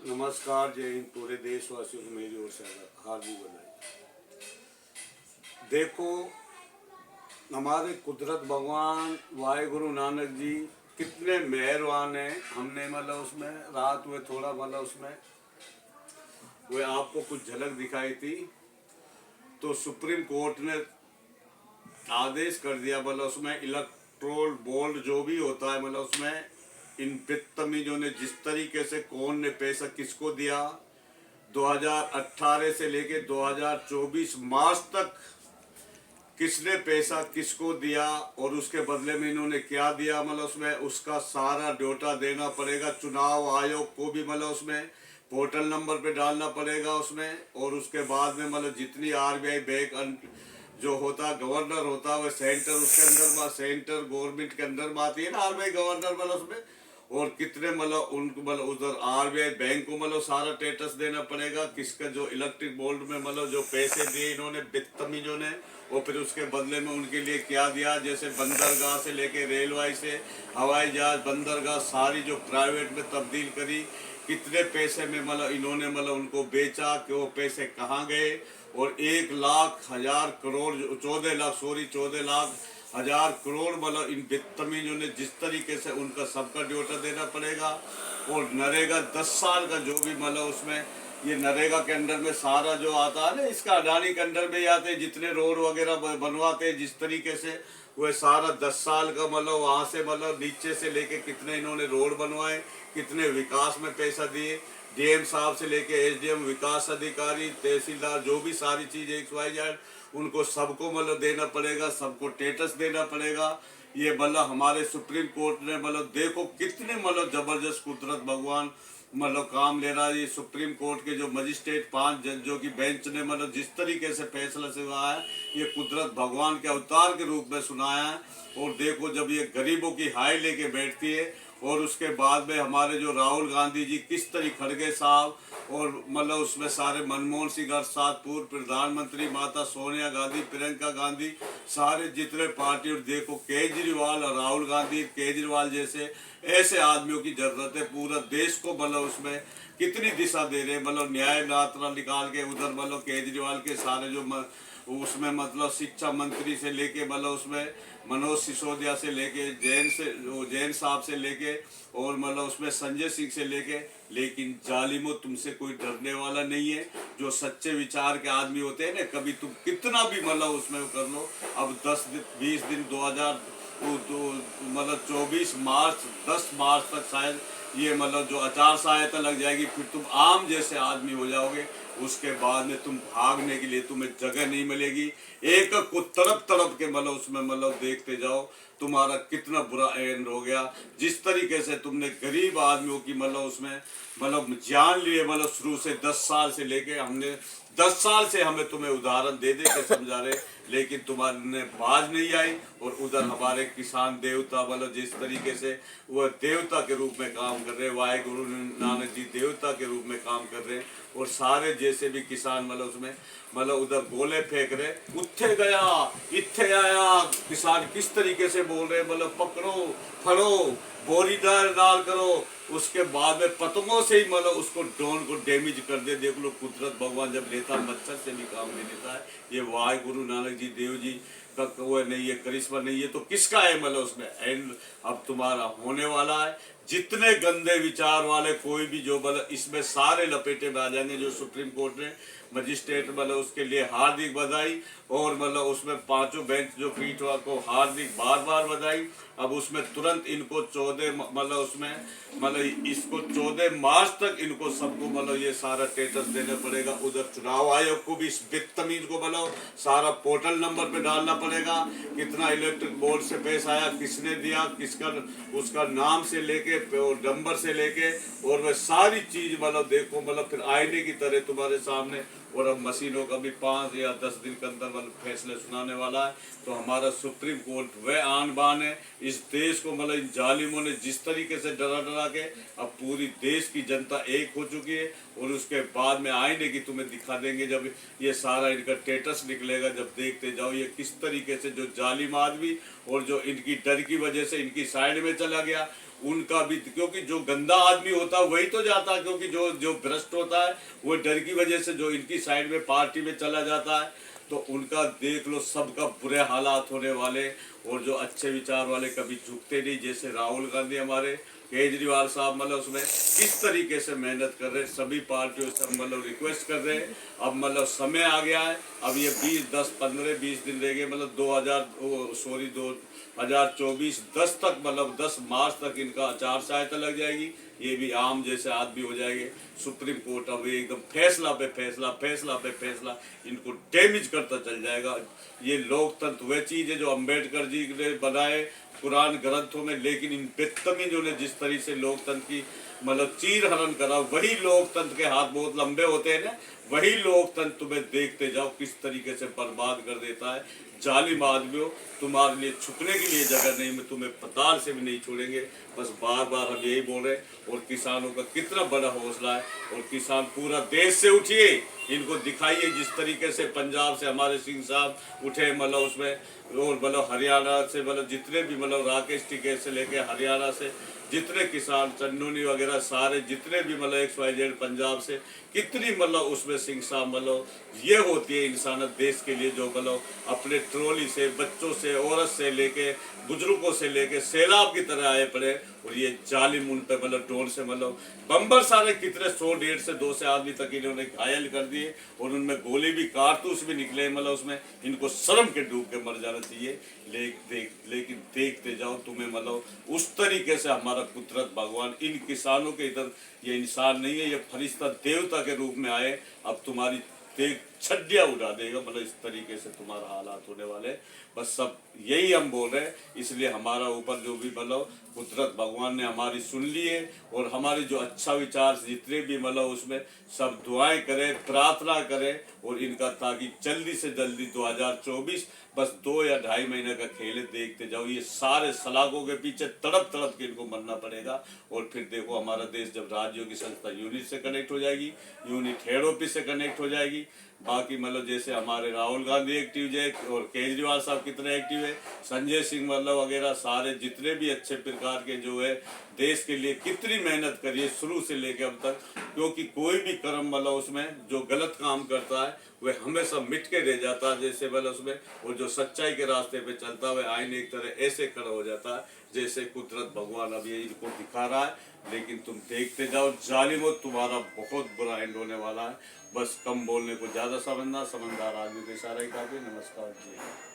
नमस्कार, जय हिंद। पूरे देशवासियों को मेरी ओर से हार्दिक बधाई। देखो, हमारे कुदरत भगवान वाहिगुरु नानक जी कितने मेहरबान हैं। हमने मतलब उसमें रात हुए थोड़ा मतलब उसमें वे आपको कुछ झलक दिखाई थी, तो सुप्रीम कोर्ट ने आदेश कर दिया मतलब उसमें इलेक्ट्रोल बॉन्ड जो भी होता है मतलब उसमें इन बदतमीजों ने जिस तरीके से कौन ने पैसा किसको दिया 2018 से लेके 2024 मार्च तक किसने पैसा किसको दिया और उसके बदले में इन्होंने क्या दिया मतलब उसमें उसका सारा डेटा देना पड़ेगा। चुनाव आयोग को भी मतलब उसमें पोर्टल नंबर पे डालना पड़ेगा उसमें। और उसके बाद में मतलब जितनी आरबीआई बैंक जो होता गवर्नर होता है वह सेंटर उसके अंदर सेंटर गवर्नमेंट के अंदर में आती है ना आरबीआई गवर्नर मतलब उसमें। और कितने मतलब उनको मतलब उधर आरबीआई बैंक को मतलब सारा स्टेटस देना पड़ेगा किसका जो इलेक्ट्रिक बोर्ड में मतलब जो पैसे दिए इन्होंने बदतमीजों ने। और फिर उसके बदले में उनके लिए क्या दिया, जैसे बंदरगाह से लेके रेलवे से हवाई जहाज बंदरगाह सारी जो प्राइवेट में तब्दील करी, कितने पैसे में मतलब इन्होंने मतलब उनको बेचा कि वो पैसे कहाँ गए। और 1,00,000 14 लाख 14,00,000 मतलब इन बदतमीजों ने जिस तरीके से उनका सबका ड्यूटा देना पड़ेगा। और नरेगा 10 साल का जो भी मतलब उसमें ये नरेगा के अंडर में सारा जो आता है ना इसका अडानी के अंडर में ही आते हैं जितने रोड वगैरह बनवाते हैं जिस तरीके से वह सारा 10 साल का मतलब वहाँ से मतलब नीचे से लेके कितने इन्होंने रोड बनवाए, कितने विकास में पैसा दिए। डीएम साहब से लेके एसडीएम विकास अधिकारी तहसीलदार जो भी सारी चीज़ XYZ उनको सबको मतलब देना पड़ेगा, सबको स्टेटस देना पड़ेगा। ये मतलब हमारे सुप्रीम कोर्ट ने मतलब देखो कितने मतलब जबरदस्त कुदरत भगवान मतलब काम ले रहा है। ये सुप्रीम कोर्ट के जो मजिस्ट्रेट 5 जजों की बेंच ने मतलब जिस तरीके से फैसला सुनाया है ये कुदरत भगवान के अवतार के रूप में सुनाया है। और देखो जब ये गरीबों की हाय लेके बैठती है और उसके बाद में हमारे जो राहुल गांधी जी किस तरीके खड़गे साहब और मतलब उसमें सारे मनमोहन सिंह और साथ पूर्व प्रधानमंत्री माता सोनिया गांधी प्रियंका गांधी सारे जितने पार्टी और देखो केजरीवाल और राहुल गांधी केजरीवाल जैसे ऐसे आदमियों की जरूरत है। पूरा देश को मतलब उसमें कितनी दिशा दे रहे हैं मतलब न्याय यात्रा निकाल के उधर मतलब केजरीवाल के सारे जो उसमें मतलब शिक्षा मंत्री से लेके मतलब उसमें मनोज सिसोदिया से लेके जैन साहब से लेके और मतलब उसमें संजय सिंह से लेके, लेकिन जालिमो तुमसे कोई डरने वाला नहीं है। जो सच्चे विचार के आदमी होते हैं ना कभी तुम कितना भी मतलब उसमें कर लो। अब 10 दिन 20 दिन 2000 मतलब 24 मार्च 10 मार्च तक शायद ये मतलब जो आचार संहिता लग जाएगी फिर तुम आम जैसे आदमी हो जाओगे। उसके बाद में तुम भागने के लिए तुम्हें जगह नहीं मिलेगी। एक को तड़प तड़प के मतलब उसमें मतलब देखते जाओ तुम्हारा कितना बुरा एंड हो गया। जिस तरीके से तुमने गरीब आदमियों की मतलब उसमें मतलब जान लिए मतलब शुरू से 10 साल से लेके हमने 10 साल से हमें तुम्हें उदाहरण दे दे के समझा रहे, लेकिन तुम्हारे बाज नहीं आई। और उधर हमारे किसान देवता मतलब जिस तरीके से वह देवता के रूप में काम कर रहे, वाहिगुरु नानक जी देवता के रूप में काम कर रहे। और सारे जैसे भी किसान मतलब उसमें मतलब उधर गोले फेंक रहे, उत्थे गया इत्थे आया, किसान किस तरीके से बोल रहे मतलब पकड़ो फड़ो बोरीदार डाल करो। उसके बाद में पतंगों से ही मतलब उसको ड्रोन को डैमेज कर दे। देख लो कुदरत भगवान जब लेता है मच्छर से भी काम नहीं लेता है। ये वाहिगुरु नानक जी देव जी का वो नहीं है करिश्मा नहीं है तो किसका है मतलब उसमें एंड अब तुम्हारा होने वाला है। जितने गंदे विचार वाले कोई भी जो मतलब इसमें सारे लपेटे में आ जाएंगे। जो सुप्रीम कोर्ट ने मजिस्ट्रेट मतलब उसके लिए हार्दिक बधाई। और मतलब उसमें 5 बेंच जो पीठ को हार्दिक बार बार बधाई। अब उसमें तुरंत इनको 14 मतलब उसमें मतलब इसको 14 मार्च तक इनको सबको मतलब ये सारा स्टेटस देना पड़ेगा। उधर चुनाव आयोग को भी इस बदतमीज को मतलब सारा पोर्टल नंबर पे डालना पड़ेगा कितना इलेक्ट्रिक बोर्ड से पैसा आया किसने दिया किसका उसका नाम से लेके और नंबर से लेके और वह सारी चीज मतलब देखो मतलब फिर आईने की तरह तुम्हारे सामने। और अब मशीनों का भी 5 या 10 दिन के अंदर मतलब फैसले सुनाने वाला है। तो हमारा सुप्रीम कोर्ट वह आन बान है इस देश को मतलब इन जालिमों ने जिस तरीके से डरा डरा के अब पूरी देश की जनता एक हो चुकी है। और उसके बाद में आईने की तुम्हें दिखा देंगे जब ये सारा इनका स्टेटस निकलेगा। जब देखते जाओ ये किस तरीके से जो जालिम आदमी और जो इनकी डर की वजह से इनकी साइड में चला गया उनका भी, क्योंकि जो गंदा आदमी होता है वही तो जाता है, क्योंकि जो जो भ्रष्ट होता है वो डर की वजह से जो इनकी साइड में पार्टी में चला जाता है, तो उनका देख लो सबका बुरे हालात होने वाले। और जो अच्छे विचार वाले कभी झुकते नहीं, जैसे राहुल गांधी हमारे, केजरीवाल साहब, मतलब उसमें किस तरीके से मेहनत कर रहे हैं, सभी पार्टियों से मतलब रिक्वेस्ट कर रहे हैं। अब मतलब समय आ गया है, अब ये 20 दिन रह गए, मतलब 2024 10 तक, मतलब 10 मार्च तक इनका आचार संहिता लग जाएगी। ये भी आम जैसे आदमी हो जाएंगे। सुप्रीम कोर्ट अब एकदम फैसला पे फैसला, फैसला पे फैसला इनको डैमेज करता चल जाएगा। ये लोकतंत्र वह चीज है जो अम्बेडकर जी ने बनाए पुराण ग्रंथों में, लेकिन इन बदतमीजों ने जिस तरीके से लोकतंत्र की मतलब चीर हरण करा, वही लोकतंत्र के हाथ बहुत लंबे होते हैं ना, वही लोकतंत्र तुम्हें देखते जाओ किस तरीके से बर्बाद कर देता है। जालिम आदमियों, तुम्हारे लिए छुपने के लिए जगह नहीं, मैं तुम्हें पताल से भी नहीं छोड़ेंगे। बस बार बार हम यही बोल रहे हैं। और किसानों का कितना बड़ा हौसला है, और किसान पूरा देश से उठिए, इनको दिखाइए जिस तरीके से पंजाब से हमारे सिंह साहब उठे, मतलब उसमें, और मतलब हरियाणा से, मतलब जितने भी, मतलब राकेश टिकैत से लेके हरियाणा से जितने किसान, चन्नोनी वगैरह सारे जितने भी, मतलब XYZ पंजाब से कितनी, मतलब उसमें सिंह साहब, मतलब ये होती है इंसानियत देश के लिए, जो मतलब अपने ट्रॉली से, बच्चों से, औरत से लेके, बुजुर्गों से लेके सैलाब की तरह आए पड़े। और ये जालिम उन पे मतलब ड्रोन से, मतलब बम्बर सारे कितने 100, 150 से 200 आदमी तक इन्होंने घायल कर दिए, और उनमें गोली भी, कारतूस भी निकले, मतलब उसमें इनको शर्म के डूब के मर जाना चाहिए। लेकिन देखते जाओ तुम्हें, मतलब उस तरीके से हमारा कुदरत भगवान इन किसानों के इधर, ये इंसान नहीं है, ये फरिश्ता देवता के रूप में आए, अब तुम्हारी देख छड्डियाँ उड़ा देगा, मतलब इस तरीके से तुम्हारा हालात होने वाले। बस सब यही हम बोल रहे हैं, इसलिए हमारा ऊपर जो भी, मतलब कुदरत भगवान ने हमारी सुन ली है, और हमारी जो अच्छा विचार जितने भी, मतलब उसमें सब दुआएं करें, प्रार्थना करें, और इनका ताकि जल्दी से जल्दी 2024, बस 2 या 2.5 महीने का खेल है, देखते जाओ। ये सारे सलाखों के पीछे तड़प तड़प के इनको मरना पड़ेगा। और फिर देखो हमारा देश जब राज्यों की संस्था यूनिट से कनेक्ट हो जाएगी, यूनिट हेड ऑफिस से कनेक्ट हो जाएगी, बाकी मतलब जैसे हमारे राहुल गांधी एक्टिव है, और केजरीवाल साहब कितने एक्टिव है, संजय सिंह मतलब वगैरह सारे जितने भी अच्छे प्रकार के जो है देश के लिए कितनी मेहनत करिए शुरू से लेकर अब तक। क्योंकि कोई भी कर्म मतलब उसमें जो गलत काम करता है वह हमेशा मिट के रह जाता है, जैसे मतलब उसमें, और जो सच्चाई के रास्ते पे चलता है वह आईने एक तरह ऐसे खड़ा हो जाता है, जैसे कुदरत भगवान अब ये इनको दिखा रहा है। लेकिन तुम देखते जाओ जालिमो, तुम्हारा बहुत बुरा एंड होने वाला है। बस कम बोलने को ज़्यादा समझना, समझदार आदमी को इशारा ही काफी। नमस्कार जी।